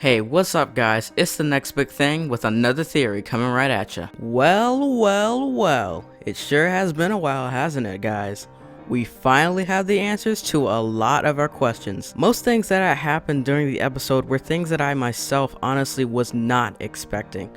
Hey, what's up guys? It's the next big thing with another theory coming right at ya. Well, it sure has been a while, hasn't it guys? We finally have the answers to a lot of our questions. Most things that had happened during the episode were things that I myself honestly was not expecting.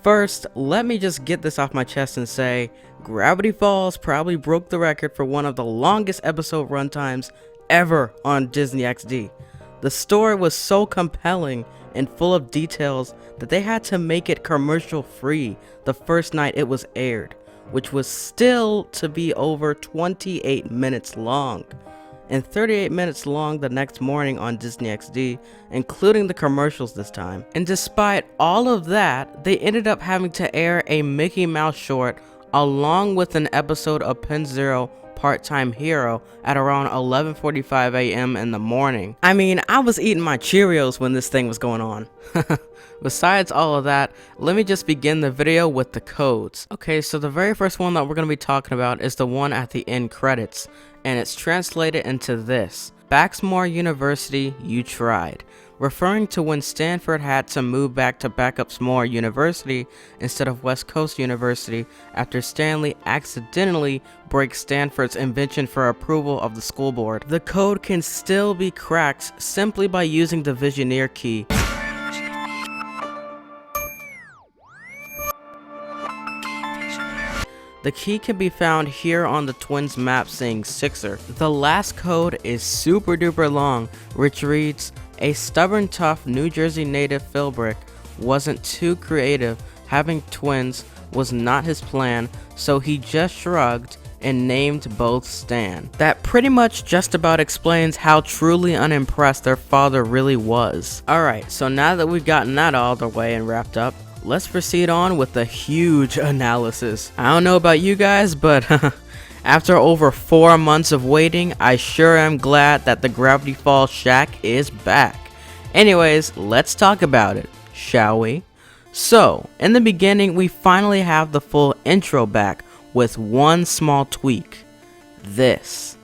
First, let me just get this off my chest and say, Gravity Falls probably broke the record for one of the longest episode runtimes ever on Disney XD. The story was so compelling and full of details that they had to make it commercial free the first night it was aired, which was still to be over 28 minutes long, and 38 minutes long the next morning on Disney XD, including the commercials this time. And despite all of that, they ended up having to air a Mickey Mouse short along with an episode of Pen Zero Part-Time Hero at around 11:45 a.m. in the morning. I mean, I was eating my Cheerios when this thing was going on. Besides all of that, let me just begin the video with the codes. Okay, so the very first one that we're going to be talking about is the one at the end credits, and it's translated into this: Baxmore University, you tried. Referring to when Stanford had to move back to Baxmore University instead of West Coast University after Stanley accidentally breaks Stanford's invention for approval of the school board. The code can still be cracked simply by using the Visioneer key. The key can be found here on the twins map saying Cipher. The last code is super duper long, which reads, a stubborn tough New Jersey native Philbrick wasn't too creative, having twins was not his plan, so he just shrugged and named both Stan. That pretty much just about explains how truly unimpressed their father really was. Alright, so now that we've gotten that all the way and wrapped up, let's proceed on with the huge analysis. I don't know about you guys, but after over 4 months of waiting, I sure am glad that the Gravity Falls Shack is back. Anyways, let's talk about it, shall we? So, in the beginning, we finally have the full intro back with one small tweak. This.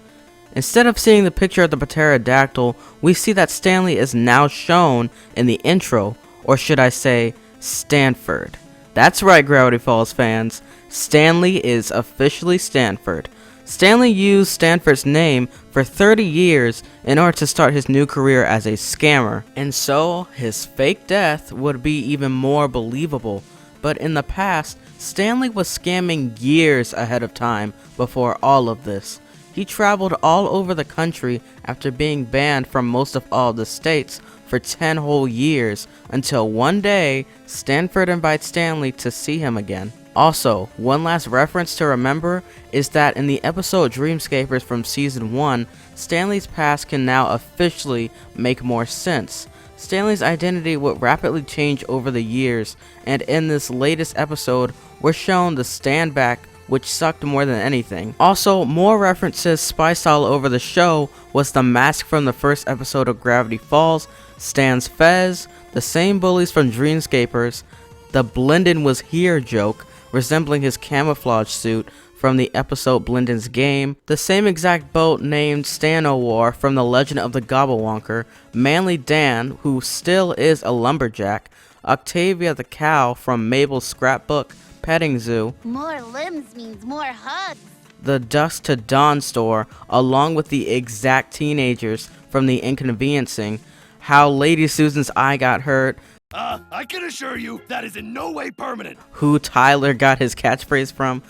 Instead of seeing the picture of the pterodactyl, we see that Stanley is now shown in the intro, or should I say, Stanford. That's right, Gravity Falls fans. Stanley is officially Stanford. Stanley used Stanford's name for 30 years in order to start his new career as a scammer, and so his fake death would be even more believable. But in the past, Stanley was scamming years ahead of time before all of this. He traveled all over the country after being banned from most of all the states for 10 whole years, until one day Stanford invites Stanley to see him again. Also, one last reference to remember is that in the episode Dreamscapers from season 1, Stanley's past can now officially make more sense. Stanley's identity would rapidly change over the years, and in this latest episode, we're shown the stand back, which sucked more than anything. Also, more references spiced all over the show was the mask from the first episode of Gravity Falls, Stan's fez, the same bullies from Dreamscapers, the Blendin was here joke, resembling his camouflage suit from the episode Blendin's Game, the same exact boat named Stan-O-War from The Legend of the Gobblewonker, Manly Dan, who still is a lumberjack, Octavia the cow from Mabel's scrapbook, Petting Zoo, More limbs means more hugs. the Dusk to Dawn store, along with the exact teenagers from The Inconveniencing, how Lady Susan's eye got hurt, I can assure you that is in no way permanent. who Tyler got his catchphrase from,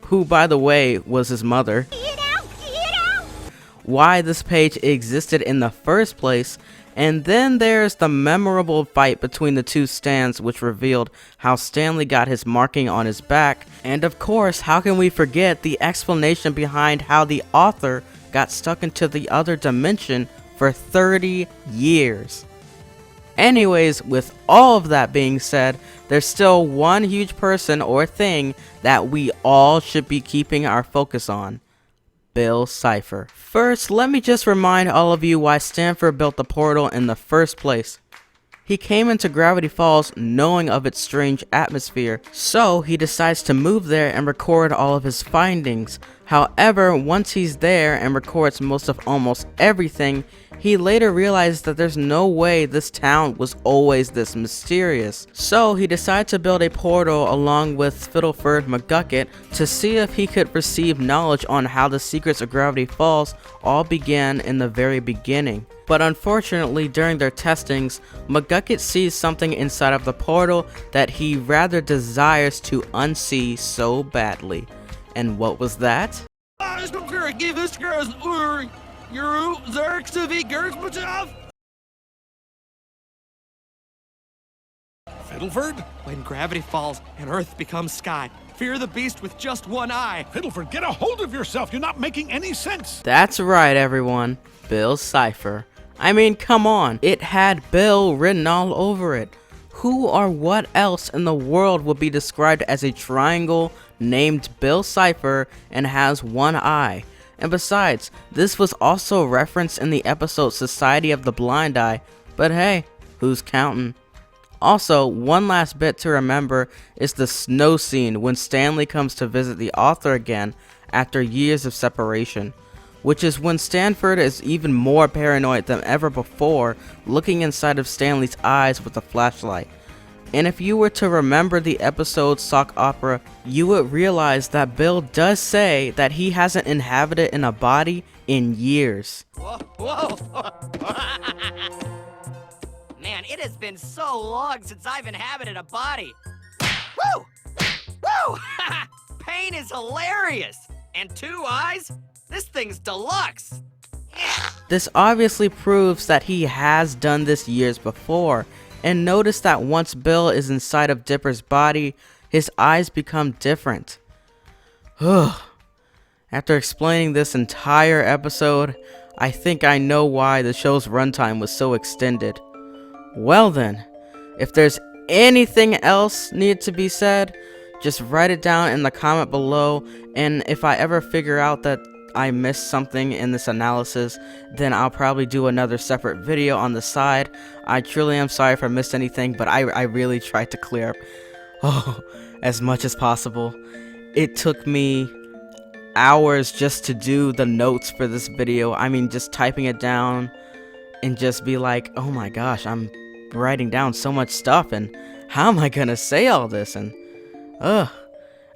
who by the way was his mother, Get out! why this page existed in the first place, and then there's the memorable fight between the two Stans, which revealed how Stanley got his marking on his back, and of course, how can we forget the explanation behind how the author got stuck into the other dimension for 30 years. Anyways, with all of that being said, there's still one huge person or thing that we all should be keeping our focus on: Bill Cipher. First, let me just remind all of you why Stanford built the portal in the first place. He came into Gravity Falls knowing of its strange atmosphere, so he decides to move there and record all of his findings. However, once he's there and records most of almost everything, he later realized that there's no way this town was always this mysterious. So he decided to build a portal along with Fiddleford McGucket to see if he could receive knowledge on how the secrets of Gravity Falls all began in the very beginning. But unfortunately, during their testings, McGucket sees something inside of the portal that he rather desires to unsee so badly. And what was that? Fiddleford? When gravity falls and Earth becomes sky, fear the beast with just one eye. Fiddleford, get a hold of yourself. You're not making any sense. That's right, everyone. Bill's Cipher. I mean, come on. It had Bill written all over it. Who or what else in the world would be described as a triangle named Bill Cipher and has one eye? And besides, this was also referenced in the episode Society of the Blind Eye, but hey, who's counting? Also, one last bit to remember is the snow scene when Stanley comes to visit the author again after years of separation, which is when Stanford is even more paranoid than ever before, looking inside of Stanley's eyes with a flashlight. And if you were to remember the episode Sock Opera, you would realize that Bill does say that he hasn't inhabited in a body in years. Whoa. Man, it has been so long since I've inhabited a body. Woo! Woo! Pain is hilarious. And 2 eyes? This thing's deluxe. This obviously proves that he has done this years before. And notice that once Bill is inside of Dipper's body, his eyes become different. After explaining this entire episode, I think I know why the show's runtime was so extended. Well then, if there's anything else needed to be said, just write it down in the comment below, and if I ever figure out that I missed something in this analysis, then I'll probably do another separate video on the side. I truly am sorry if I missed anything, but I really tried to clear up as much as possible. It took me hours just to do the notes for this video. I mean, just typing it down and just be like, oh my gosh, I'm writing down so much stuff, and how am I gonna say all this? And I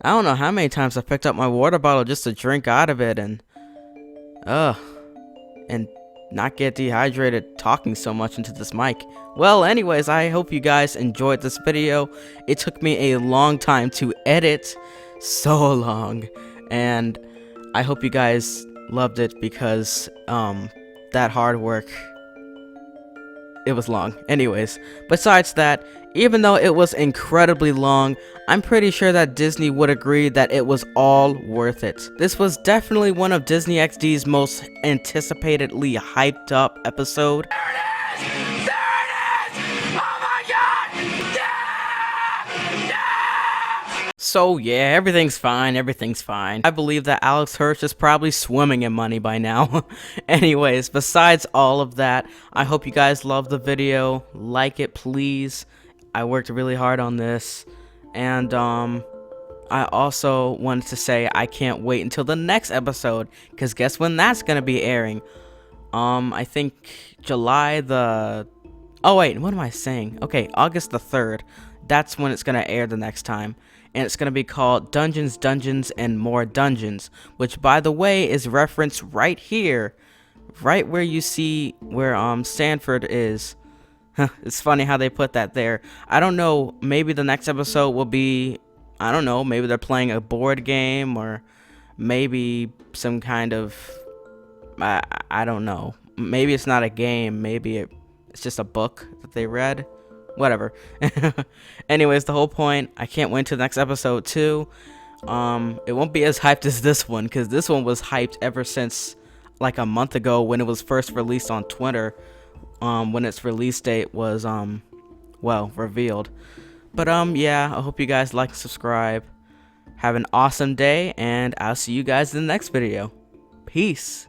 don't know how many times I picked up my water bottle just to drink out of it, and not get dehydrated talking so much into this mic. Well, anyways, I hope you guys enjoyed this video. It took me a long time to edit, so long, and I hope you guys loved it because that hard work, it was long. Anyways, besides that, even though it was incredibly long, I'm pretty sure that Disney would agree that it was all worth it. This was definitely one of Disney XD's most anticipatedly hyped up episode. There it is! There it is! Oh my god! Yeah! Yeah! So yeah, everything's fine. I believe that Alex Hirsch is probably swimming in money by now. Anyways, besides all of that, I hope you guys loved the video. Like it, please. I worked really hard on this, and I also wanted to say I can't wait until the next episode, because guess when that's gonna be airing? I think July the... Oh wait, what am I saying? Okay, August the 3rd. That's when it's gonna air the next time, and it's gonna be called Dungeons, Dungeons, and More Dungeons, which, by the way, is referenced right here, right where you see where Stanford is. It's funny how they put that there. I don't know, maybe the next episode will be, I don't know, maybe they're playing a board game, or maybe some kind of, I don't know. Maybe it's not a game, maybe it's just a book that they read. Whatever. Anyways, the whole point, I can't wait till the next episode too. It won't be as hyped as this one, because this one was hyped ever since like a month ago when it was first released on Twitter. When its release date was well, revealed. But yeah, I hope you guys like and subscribe. Have an awesome day, and I'll see you guys in the next video. Peace.